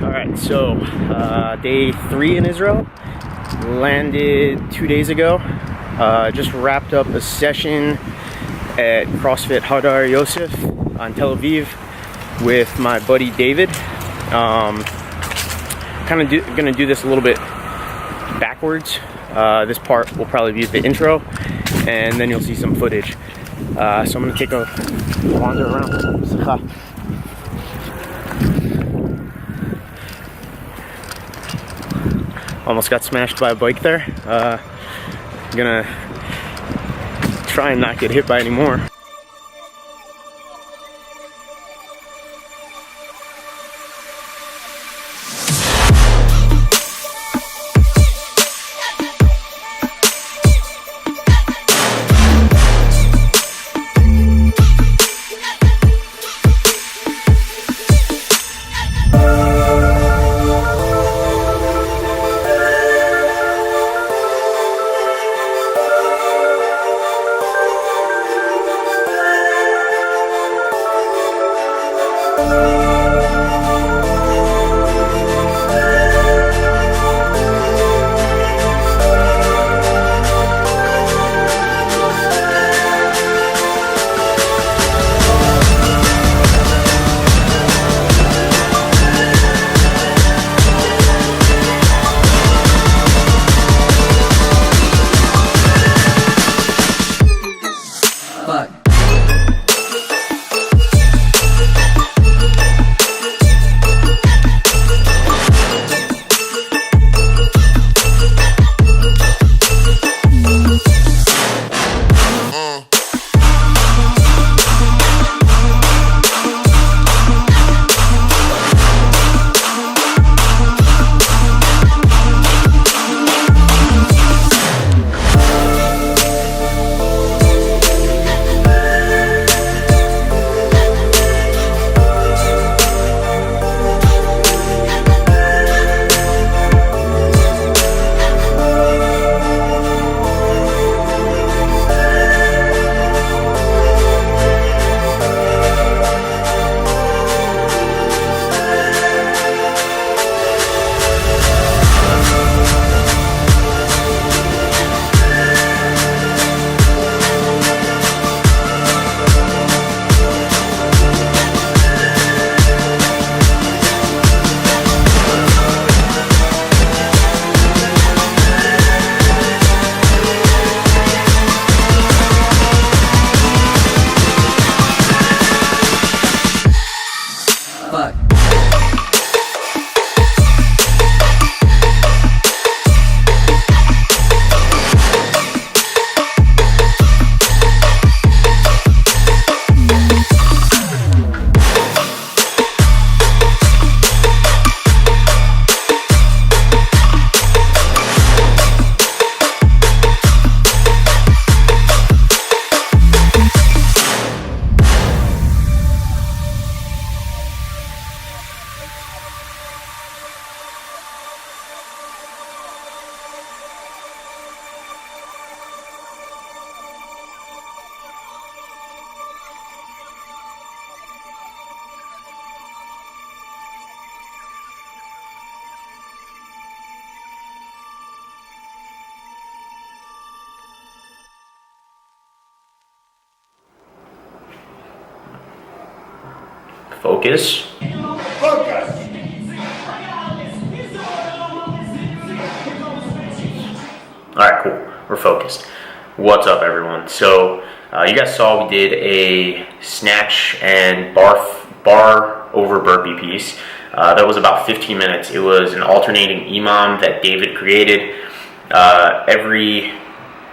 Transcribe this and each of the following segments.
Alright, so day 3 in Israel. Landed 2 days ago. Just wrapped up a session at CrossFit Hadar Yosef on Tel Aviv with my buddy David. Gonna do this a little bit backwards. This part will probably be the intro, and then you'll see some footage. So I'm gonna take a wander around. Almost got smashed by a bike there. Gonna try and not get hit by any more. Focus. Focus! Alright, cool. We're focused. What's up, everyone? So, you guys saw we did a snatch and bar over burpee piece. That was about 15 minutes. It was an alternating EMOM that David created. Every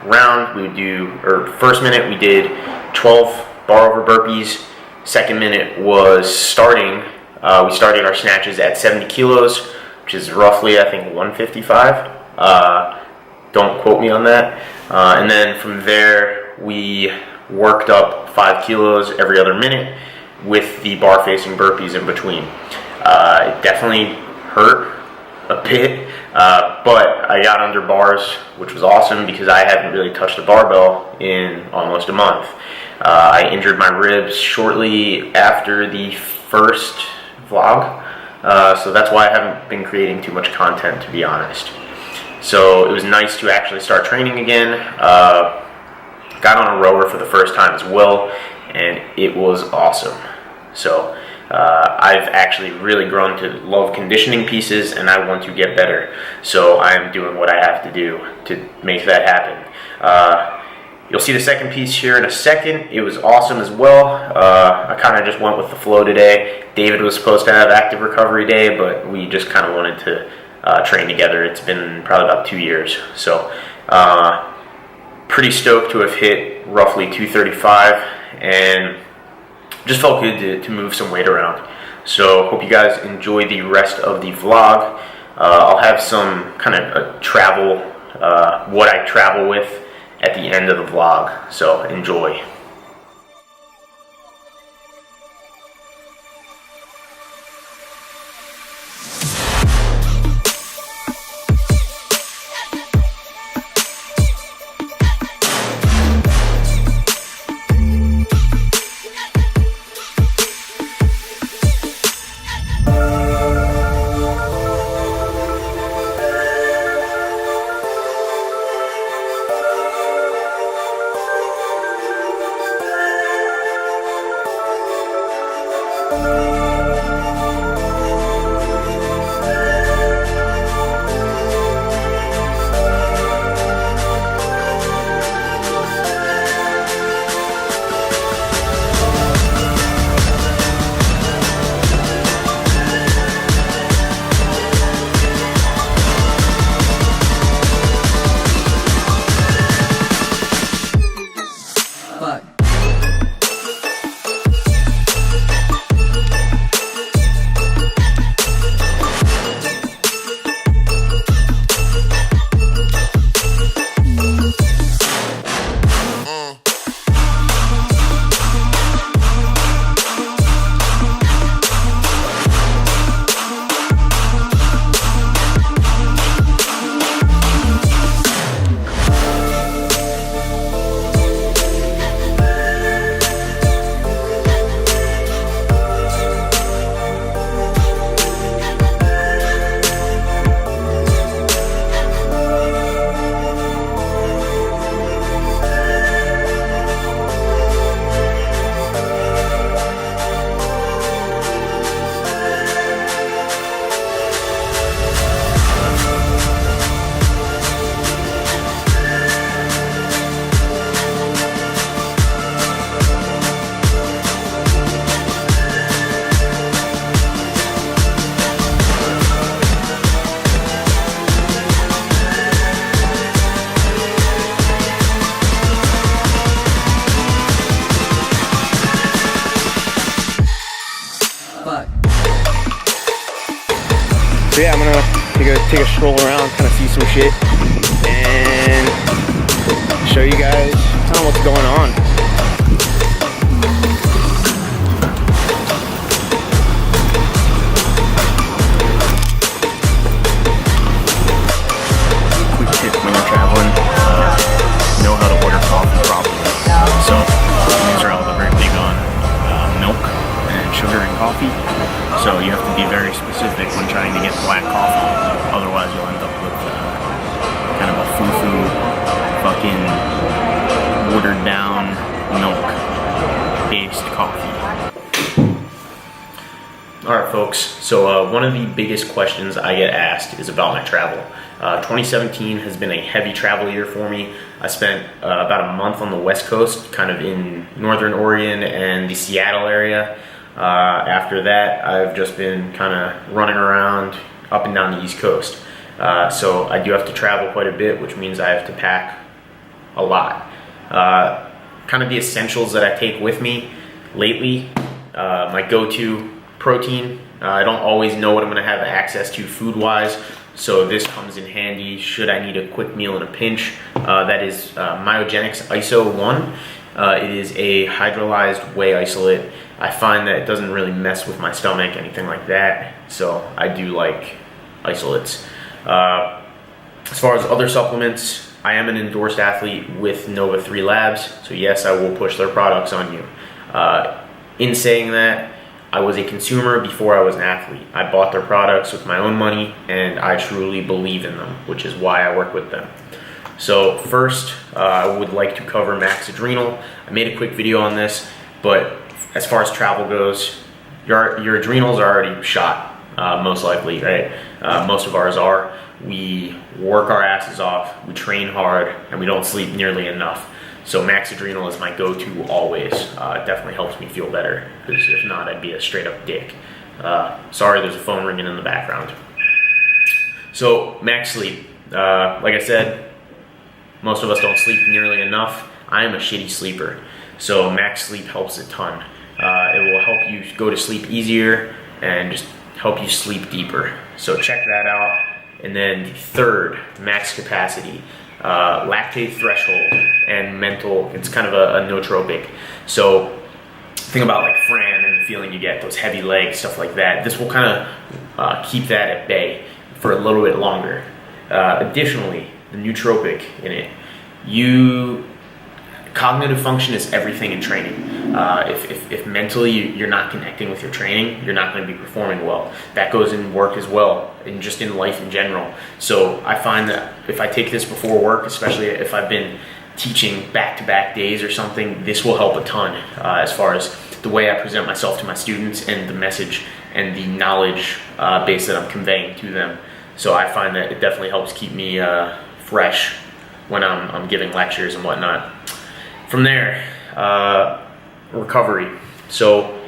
round we would do, or first minute we did 12 bar over burpees. Second minute was starting. We started our snatches at 70 kilos, which is roughly, I think, 155. Don't quote me on that. And then from there, we worked up 5 kilos every other minute with the bar facing burpees in between. It definitely hurt a bit, but I got under bars, which was awesome because I haven't really touched a barbell in almost a month. I injured my ribs shortly after the first vlog, so that's why I haven't been creating too much content, to be honest. So it was nice to actually start training again. Got on a rower for the first time as well, and it was awesome. So I've actually really grown to love conditioning pieces, and I want to get better. So I'm doing what I have to do to make that happen. You'll see the second piece here in a second. It was awesome as well. I kind of just went with the flow today. David was supposed to have active recovery day, but we just kind of wanted to train together. It's been probably about 2 years. So pretty stoked to have hit roughly 235, and just felt good to move some weight around. So hope you guys enjoy the rest of the vlog. I'll have some kind of travel, what I travel with at the end of the vlog, so enjoy. So yeah, I'm gonna take a stroll around, kind of see some shit, and show you guys kind of what's going on. Quick tip when you're traveling, know how to order coffee properly. So in Israel, they're very big on milk and sugar in coffee. So you have to be very specific when trying to get black coffee. Otherwise, you'll end up with kind of a foo-foo, fucking watered down milk-based coffee. Alright folks, so one of the biggest questions I get asked is about my travel. 2017 has been a heavy travel year for me. I spent about a month on the West Coast, kind of in Northern Oregon and the Seattle area. After that, I've just been kind of running around up and down the East Coast. So I do have to travel quite a bit, which means I have to pack a lot. Kind of the essentials that I take with me lately, my go-to protein. I don't always know what I'm going to have access to food-wise, so this comes in handy should I need a quick meal in a pinch. That is Myogenics ISO 1. It is a hydrolyzed whey isolate. I find that it doesn't really mess with my stomach, anything like that, so I do like isolates. As far as other supplements, I am an endorsed athlete with Nova 3 Labs, so yes, I will push their products on you. In saying that, I was a consumer before I was an athlete. I bought their products with my own money, and I truly believe in them, which is why I work with them. So first, I would like to cover Max Adrenal. I made a quick video on this, but as far as travel goes, your adrenals are already shot, most likely, right? Most of ours are. We work our asses off, we train hard, and we don't sleep nearly enough. So Max Adrenal is my go-to always. It definitely helps me feel better, because if not, I'd be a straight up dick. Sorry, there's a phone ringing in the background. So Max Sleep, like I said, most of us don't sleep nearly enough. I am a shitty sleeper, so Max Sleep helps a ton. It will help you go to sleep easier and just help you sleep deeper. So check that out. And then the third, Max Capacity, lactate threshold and mental. It's kind of a nootropic. So think about like Fran and the feeling you get, those heavy legs, stuff like that. This will kind of keep that at bay for a little bit longer. Additionally, the nootropic in it, cognitive function is everything in training. If mentally you're not connecting with your training, you're not going to be performing well. That goes in work as well, and just in life in general. So I find that if I take this before work, especially if I've been teaching back-to-back days or something, this will help a ton as far as the way I present myself to my students and the message and the knowledge base that I'm conveying to them. So I find that it definitely helps keep me fresh when I'm giving lectures and whatnot. From there, recovery. So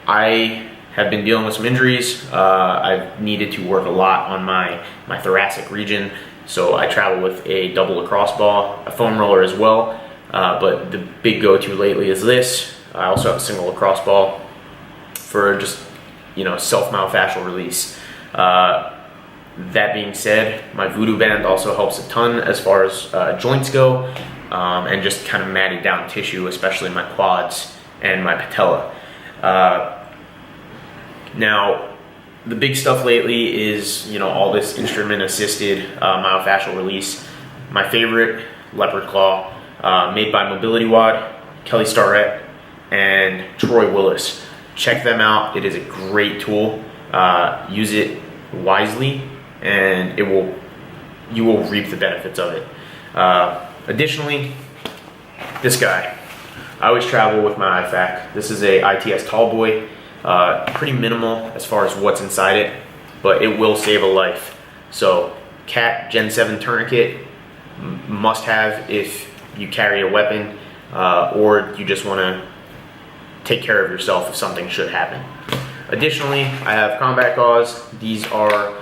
I have been dealing with some injuries. I've needed to work a lot on my thoracic region. So I travel with a double lacrosse ball, a foam roller as well. But the big go-to lately is this. I also have a single lacrosse ball for just, self-myofascial release. That being said, my voodoo band also helps a ton as far as joints go, and just kind of matted down tissue, especially my quads and my patella. Now, the big stuff lately is, all this instrument-assisted myofascial release. My favorite, Leopard Claw, made by Mobility Wad, Kelly Starrett, and Troy Willis. Check them out. It is a great tool. Use it wisely, and you will reap the benefits of it. Additionally, this guy. I always travel with my IFAK. This is a ITS tall boy. Pretty minimal as far as what's inside it, but it will save a life. So CAT Gen 7 tourniquet, must have if you carry a weapon or you just want to take care of yourself if something should happen. Additionally, I have combat gauze. These are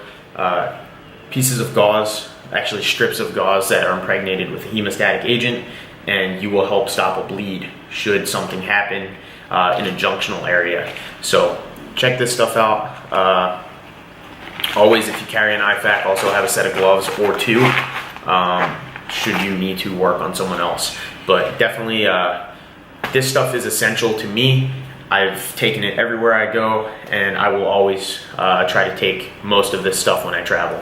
pieces of gauze, actually strips of gauze that are impregnated with a hemostatic agent, and you will help stop a bleed should something happen in a junctional area. So check this stuff out. Always, if you carry an IFAK, also have a set of gloves or two should you need to work on someone else. But definitely this stuff is essential to me. I've taken it everywhere I go, and I will always try to take most of this stuff when I travel.